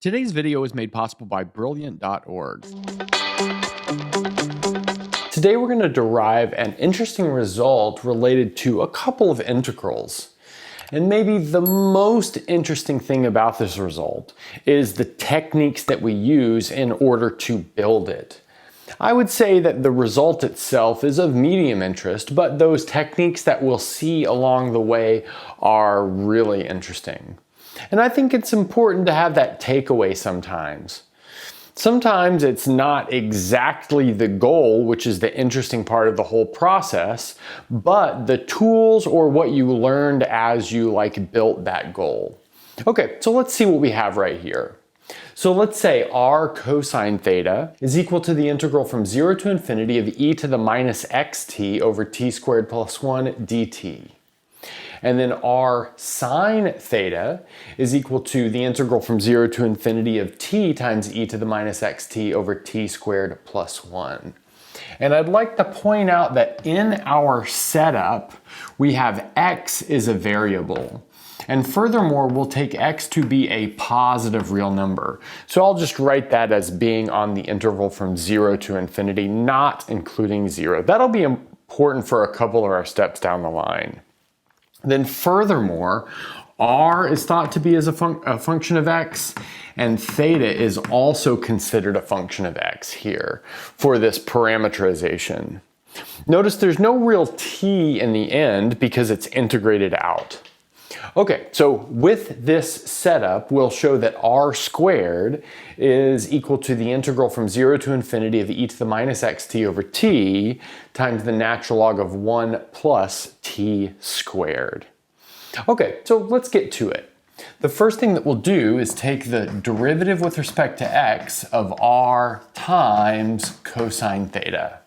Today's video is made possible by Brilliant.org. Today we're going to derive an interesting result related to a couple of integrals. And maybe the most interesting thing about this result is the techniques that we use in order to build it. I would say that the result itself is of medium interest, but those techniques that we'll see along the way are really interesting. And I think it's important to have that takeaway sometimes. Sometimes it's not exactly the goal, which is the interesting part of the whole process, but the tools or what you learned as you built that goal. Okay, so let's see what we have right here. So let's say r cosine theta is equal to the integral from 0 to infinity of e to the minus xt over t squared plus 1 dt. And then r sine theta is equal to the integral from 0 to infinity of t times e to the minus xt over t squared plus 1. And I'd like to point out that in our setup, we have x is a variable. And furthermore, we'll take x to be a positive real number. So I'll just write that as being on the interval from 0 to infinity, not including 0. That'll be important for a couple of our steps down the line. Then furthermore, r is thought to be as a function of x, and theta is also considered a function of x here for this parameterization. Notice there's no real t in the end because it's integrated out. Okay, so with this setup, we'll show that r squared is equal to the integral from 0 to infinity of e to the minus xt over t times the natural log of 1 plus t squared. Okay, so let's get to it. The first thing that we'll do is take the derivative with respect to x of r times cosine theta.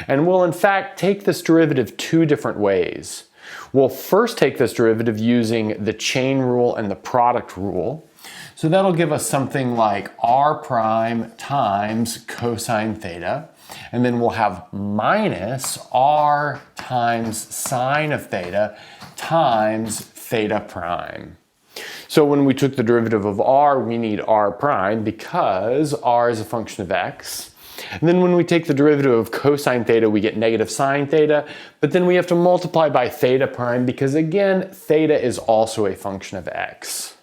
And we'll in fact take this derivative two different ways. We'll first take this derivative using the chain rule and the product rule. So that'll give us something like r prime times cosine theta. And then we'll have minus r times sine of theta times theta prime. So when we took the derivative of r, we need r prime because r is a function of x. And then when we take the derivative of cosine theta, we get negative sine theta, but then we have to multiply by theta prime because again, theta is also a function of x.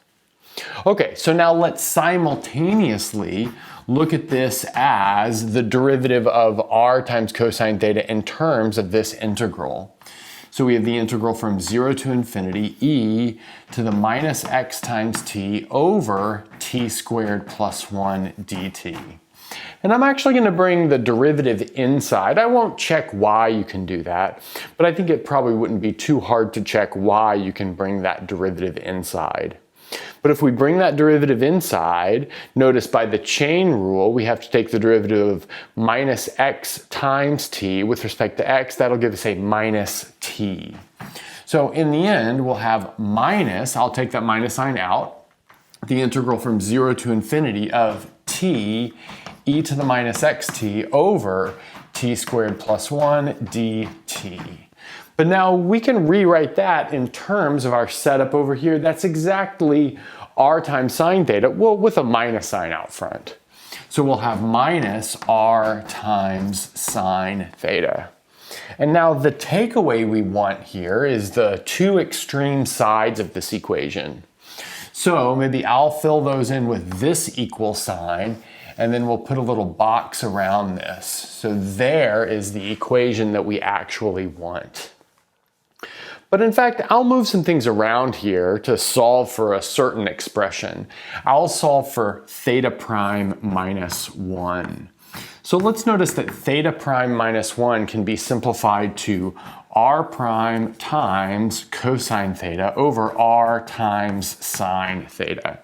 Okay, so now let's simultaneously look at this as the derivative of r times cosine theta in terms of this integral. So we have the integral from 0 to infinity e to the minus x times t over t squared plus 1 dt. And I'm actually going to bring the derivative inside. I won't check why you can do that, but I think it probably wouldn't be too hard to check why you can bring that derivative inside. But if we bring that derivative inside, notice by the chain rule, we have to take the derivative of minus x times t with respect to x. That'll give us a minus t. So in the end, we'll have minus, I'll take that minus sign out, the integral from 0 to infinity of t e to the minus xt over t squared plus 1 dt. But now we can rewrite that in terms of our setup over here. That's exactly r times sine theta, well, with a minus sign out front. So we'll have minus r times sine theta. And now the takeaway we want here is the two extreme sides of this equation. So maybe I'll fill those in with this equal sign, and then we'll put a little box around this. So there is the equation that we actually want. But in fact, I'll move some things around here to solve for a certain expression. I'll solve for theta prime minus 1. So let's notice that theta prime minus 1 can be simplified to r prime times cosine theta over r times sine theta.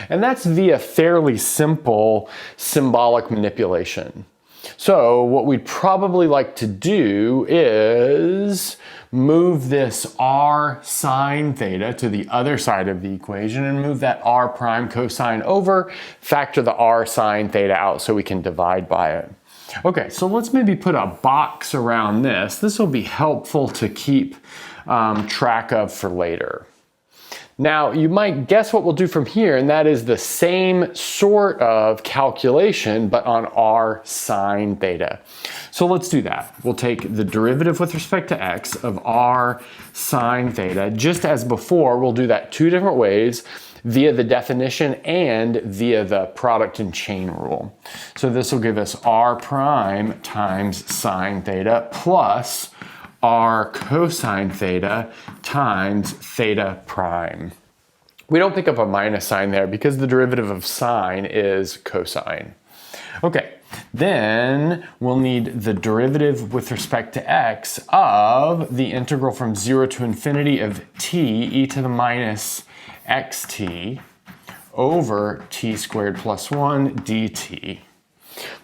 And that's via fairly simple symbolic manipulation. So what we'd probably like to do is move this r sine theta to the other side of the equation and move that r prime cosine over, factor the r sine theta out so we can divide by it. Okay, so let's maybe put a box around this. This will be helpful to keep track of for later. Now, you might guess what we'll do from here, and that is the same sort of calculation, but on r sine theta. So let's do that. We'll take the derivative with respect to x of r sine theta. Just as before, we'll do that two different ways, via the definition and via the product and chain rule. So this will give us r prime times sine theta plus r cosine theta times theta prime. We don't pick up a minus sign there because the derivative of sine is cosine. Okay, then we'll need the derivative with respect to x of the integral from 0 to infinity of t e to the minus xt over t squared plus 1 dt.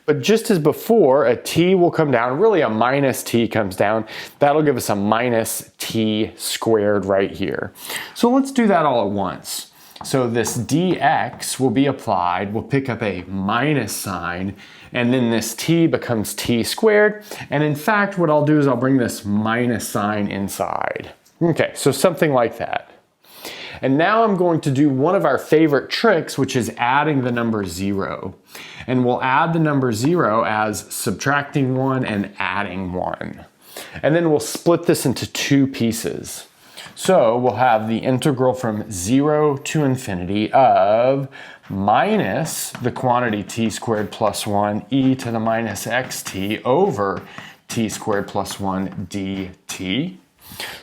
But just as before, a t will come down, really a minus t comes down. That'll give us a minus t squared right here. So let's do that all at once. So this dx will be applied, we'll pick up a minus sign, and then this t becomes t squared. And in fact, what I'll do is I'll bring this minus sign inside. Okay, so something like that. And now I'm going to do one of our favorite tricks, which is adding the number 0. And we'll add the number 0 as subtracting 1 and adding 1. And then we'll split this into two pieces. So we'll have the integral from 0 to infinity of minus the quantity t squared plus 1 e to the minus xt over t squared plus 1 dt.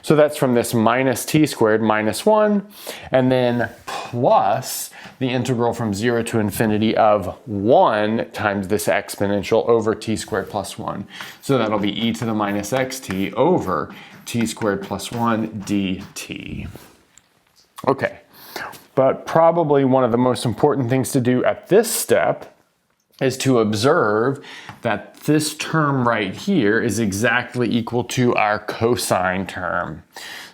So that's from this minus t squared minus 1, and then plus the integral from 0 to infinity of 1 times this exponential over t squared plus 1. So that'll be e to the minus xt over t squared plus 1 dt. Okay, but probably one of the most important things to do at this step is to observe that this term right here is exactly equal to our cosine term.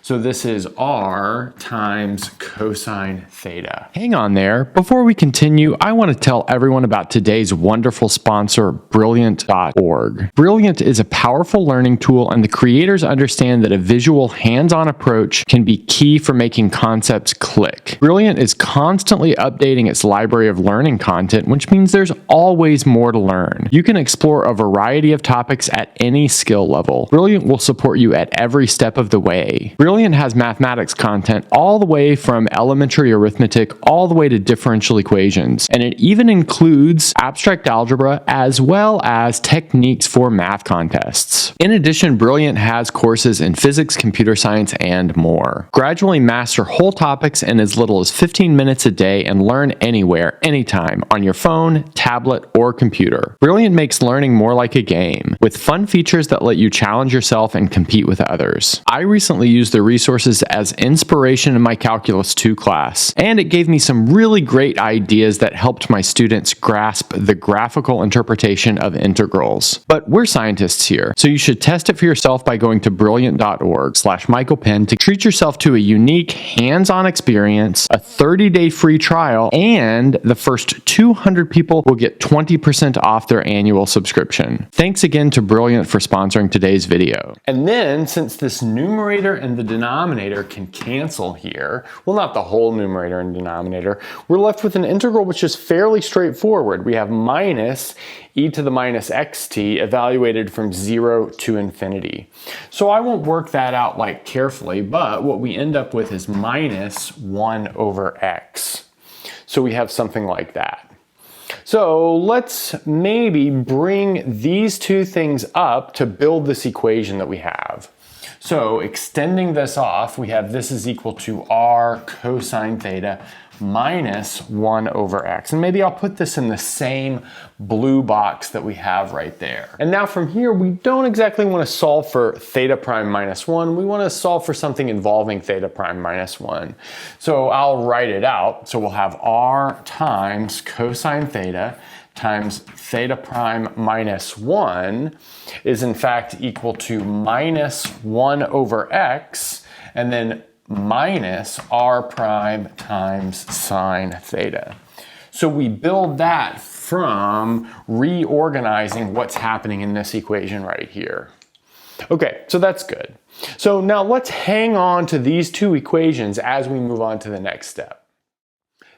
So this is r times cosine theta. Hang on there. Before we continue, I want to tell everyone about today's wonderful sponsor, Brilliant.org. Brilliant is a powerful learning tool, and the creators understand that a visual, hands-on approach can be key for making concepts click. Brilliant is constantly updating its library of learning content, which means there's always more to learn. You can explore a variety of topics at any skill level. Brilliant will support you at every step of the way. Brilliant has mathematics content all the way from elementary arithmetic all the way to differential equations, and it even includes abstract algebra as well as techniques for math contests. In addition, Brilliant has courses in physics, computer science, and more. Gradually master whole topics in as little as 15 minutes a day and learn anywhere, anytime, on your phone, tablet, or computer. Brilliant makes learning more like a game, with fun features that let you challenge yourself and compete with others. I recently used their resources as inspiration in my Calculus 2 class, and it gave me some really great ideas that helped my students grasp the graphical interpretation of integrals. But we're scientists here, so you should test it for yourself by going to brilliant.org/MichaelPenn to treat yourself to a unique hands-on experience, a 30-day free trial, and the first 200 people will get 20% off their annual subscription. Thanks again to Brilliant for sponsoring today's video. And then, since this numerator and the denominator can cancel here, well, not the whole numerator and denominator, we're left with an integral which is fairly straightforward. We have minus e to the minus xt evaluated from 0 to infinity. So I won't work that out like carefully, but what we end up with is minus 1 over x. So we have something like that. So let's maybe bring these two things up to build this equation that we have. So extending this off, we have this is equal to r cosine theta minus 1 over x. And maybe I'll put this in the same blue box that we have right there. And now from here, we don't exactly want to solve for theta prime minus 1. We want to solve for something involving theta prime minus 1. So I'll write it out. So we'll have r times cosine theta times theta prime minus 1 is in fact equal to minus 1 over x, and then minus r prime times sine theta. So we build that from reorganizing what's happening in this equation right here. Okay, so that's good. So now let's hang on to these two equations as we move on to the next step.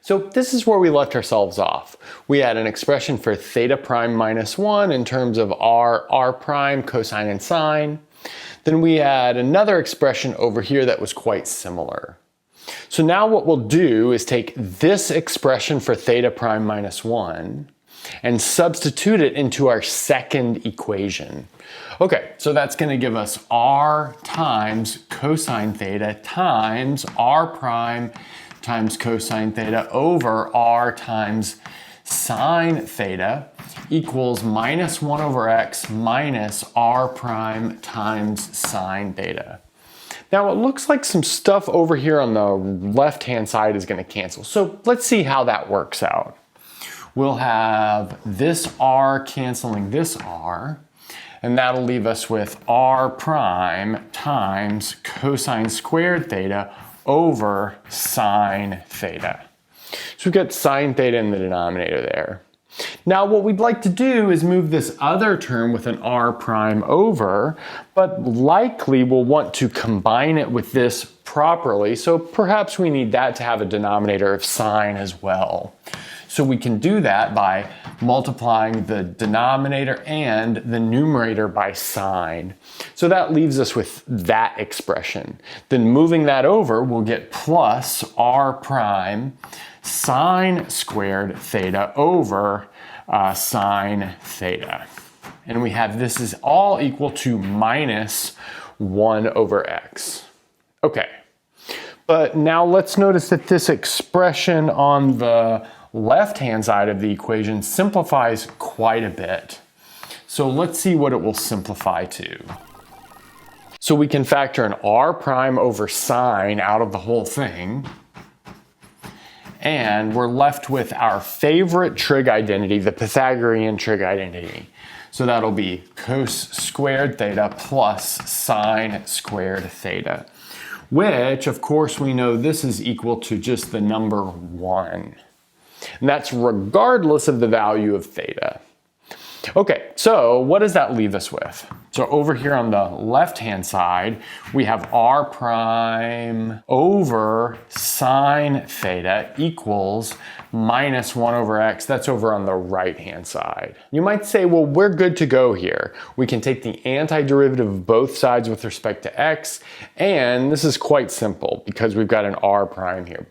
So this is where we left ourselves off. We had an expression for theta prime minus 1 in terms of r prime, cosine and sine. Then we had another expression over here that was quite similar. So now what we'll do is take this expression for theta prime minus 1 and substitute it into our second equation. Okay, so that's going to give us r times cosine theta times r prime times cosine theta over r times sine theta equals minus 1 over x minus r prime times sine theta. Now it looks like some stuff over here on the left-hand side is going to cancel. So let's see how that works out. We'll have this r canceling this r, and that'll leave us with r prime times cosine squared theta over sine theta. So we've got sine theta in the denominator there. Now what we'd like to do is move this other term with an r prime over, but likely we'll want to combine it with this properly, so perhaps we need that to have a denominator of sine as well. So we can do that by multiplying the denominator and the numerator by sine. So that leaves us with that expression. Then moving that over, we'll get plus r prime sine squared theta over sine theta. And we have this is all equal to minus 1 over x. Okay, but now let's notice that this expression on the left-hand side of the equation simplifies quite a bit. So let's see what it will simplify to. So we can factor an r prime over sine out of the whole thing. And we're left with our favorite trig identity, the Pythagorean trig identity. So that'll be cos squared theta plus sine squared theta, which of course we know this is equal to just the number 1. And that's regardless of the value of theta. Okay, so what does that leave us with? So over here on the left-hand side, we have r prime over sine theta equals minus 1 over x. That's over on the right-hand side. You might say, well, we're good to go here. We can take the antiderivative of both sides with respect to x, and this is quite simple because we've got an r prime here.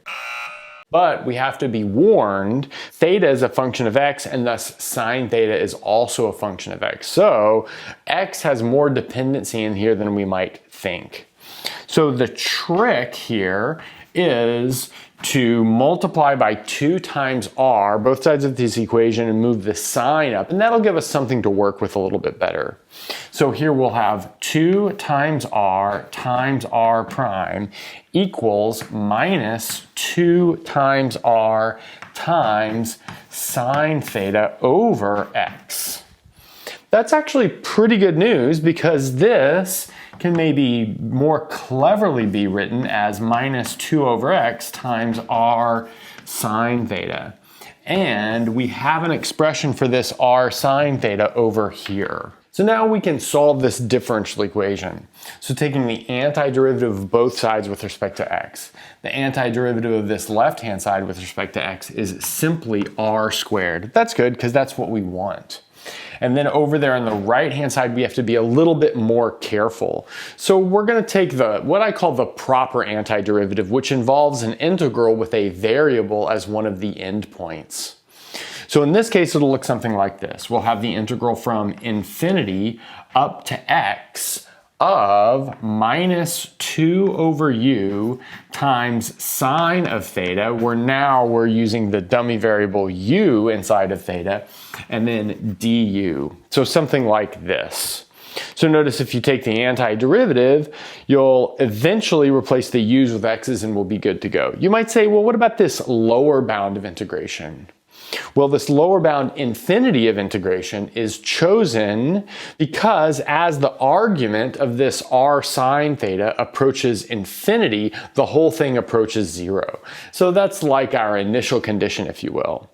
But we have to be warned, theta is a function of x, and thus sine theta is also a function of x. So x has more dependency in here than we might think. So the trick here is to multiply by 2 times r, both sides of this equation, and move the sign up, and that'll give us something to work with a little bit better. So here we'll have 2 times r prime equals minus 2 times r times sine theta over x. That's actually pretty good news because this can maybe more cleverly be written as minus 2 over x times r sine theta. And we have an expression for this r sine theta over here. So now we can solve this differential equation. So taking the antiderivative of both sides with respect to x. The antiderivative of this left-hand side with respect to x is simply r squared. That's good because that's what we want. And then over there on the right-hand side, we have to be a little bit more careful. So we're going to take what I call the proper antiderivative, which involves an integral with a variable as one of the endpoints. So in this case, it'll look something like this. We'll have the integral from infinity up to x of minus 2 over u times sine of theta, where now we're using the dummy variable u inside of theta, and then du. So something like this. So notice if you take the antiderivative, you'll eventually replace the u's with x's and we'll be good to go. You might say, well, what about this lower bound of integration? Well, this lower bound infinity of integration is chosen because as the argument of this r sine theta approaches infinity, the whole thing approaches 0. So that's like our initial condition, if you will.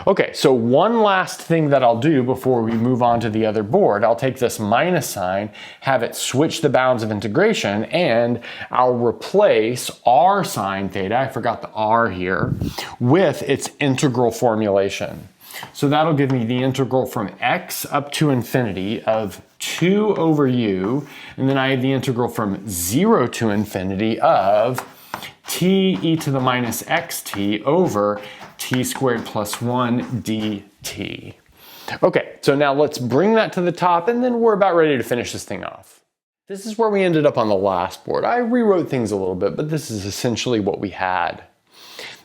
Okay, so one last thing that I'll do before we move on to the other board, I'll take this minus sign, have it switch the bounds of integration, and I'll replace r sine theta, I forgot the r here, with its integral formulation. So that'll give me the integral from x up to infinity of 2 over u, and then I have the integral from 0 to infinity of t e to the minus xt over t squared plus 1 dt. Okay, so now let's bring that to the top, and then we're about ready to finish this thing off. This is where we ended up on the last board. I rewrote things a little bit, but this is essentially what we had.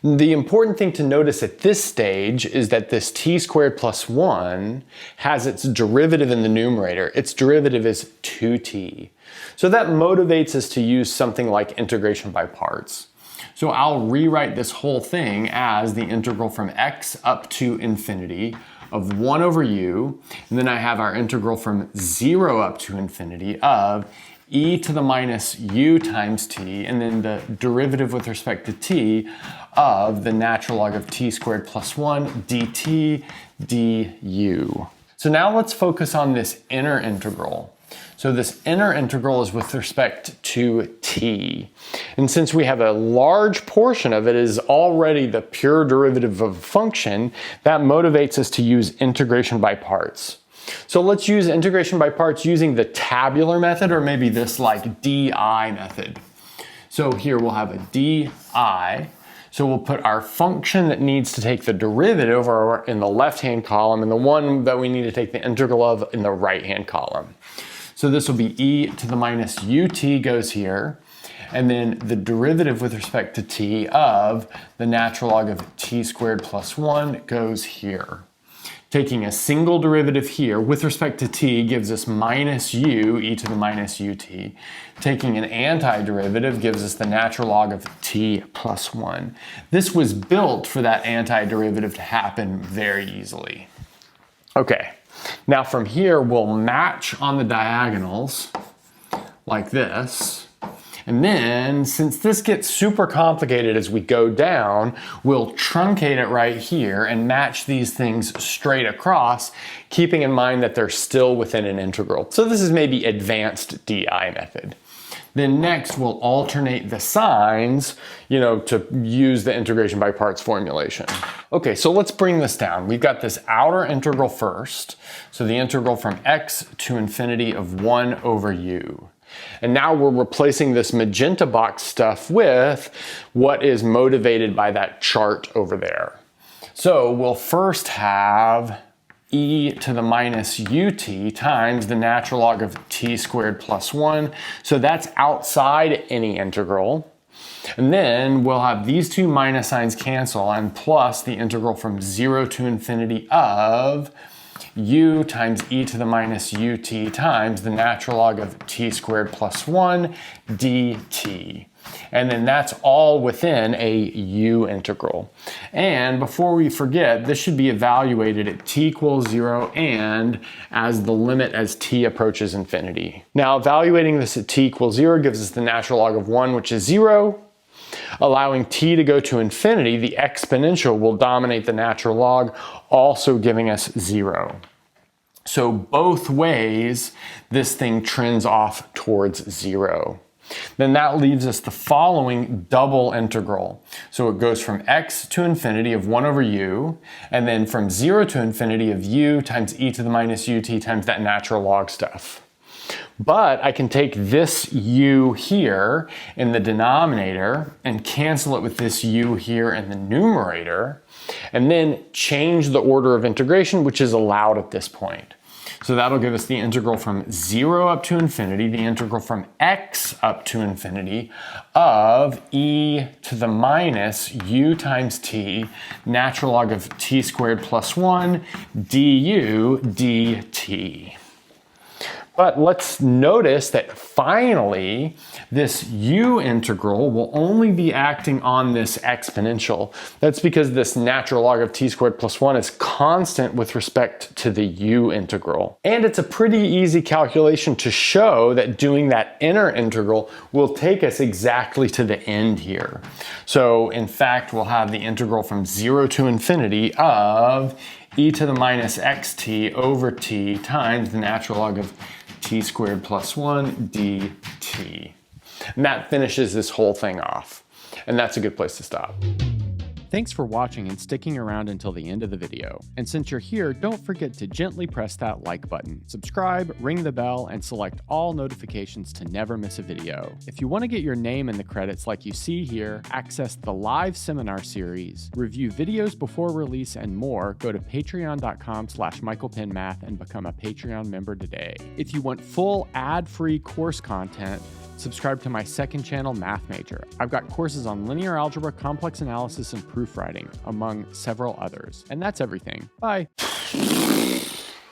The important thing to notice at this stage is that this t squared plus 1 has its derivative in the numerator. Its derivative is 2t. So that motivates us to use something like integration by parts. So I'll rewrite this whole thing as the integral from x up to infinity of 1 over u, and then I have our integral from 0 up to infinity of e to the minus u times t, and then the derivative with respect to t of the natural log of t squared plus 1 dt du. So now let's focus on this inner integral. So this inner integral is with respect to t. And since we have a large portion of it is already the pure derivative of a function, that motivates us to use integration by parts. So let's use integration by parts using the tabular method, or maybe this like di method. So here we'll have a di. So we'll put our function that needs to take the derivative over in the left-hand column and the one that we need to take the integral of in the right-hand column. So this will be e to the minus ut goes here, and then the derivative with respect to t of the natural log of t squared plus 1 goes here. Taking a single derivative here with respect to t gives us minus u e to the minus ut. Taking an antiderivative gives us the natural log of t plus 1. This was built for that antiderivative to happen very easily. Okay. Now from here, we'll match on the diagonals like this. And then, since this gets super complicated as we go down, we'll truncate it right here and match these things straight across, keeping in mind that they're still within an integral. So this is maybe advanced DI method. Then next, we'll alternate the signs, to use the integration by parts formulation. Okay, so let's bring this down. We've got this outer integral first. So the integral from x to infinity of 1 over u. And now we're replacing this magenta box stuff with what is motivated by that chart over there. So we'll first have e to the minus ut times the natural log of t squared plus 1. So that's outside any integral. And then we'll have these two minus signs cancel and plus the integral from 0 to infinity of u times e to the minus ut times the natural log of t squared plus 1 dt. And then that's all within a u integral. And before we forget, this should be evaluated at t equals 0 and as the limit as t approaches infinity. Now evaluating this at t equals 0 gives us the natural log of 1, which is 0. Allowing t to go to infinity, the exponential will dominate the natural log, also giving us 0. So both ways, this thing trends off towards 0. Then that leaves us the following double integral. So it goes from x to infinity of 1 over u, and then from 0 to infinity of u times e to the minus ut times that natural log stuff. But I can take this u here in the denominator and cancel it with this u here in the numerator, and then change the order of integration, which is allowed at this point. So that'll give us the integral from 0 up to infinity, the integral from x up to infinity of e to the minus u times t, natural log of t squared plus 1 du dt. But let's notice that finally, this u integral will only be acting on this exponential. That's because this natural log of t squared plus 1 is constant with respect to the u integral. And it's a pretty easy calculation to show that doing that inner integral will take us exactly to the end here. So in fact, we'll have the integral from 0 to infinity of e to the minus xt over t times the natural log of t squared plus 1 dt. And that finishes this whole thing off. And that's a good place to stop. Thanks for watching and sticking around until the end of the video. And since you're here, don't forget to gently press that like button, subscribe, ring the bell, and select all notifications to never miss a video. If you want to get your name in the credits like you see here, access the live seminar series, review videos before release, and more, go to patreon.com/michaelpennmath and become a Patreon member today. If you want full ad-free course content, subscribe to my second channel, Math Major. I've got courses on linear algebra, complex analysis, and proofwriting, among several others. And that's everything. Bye.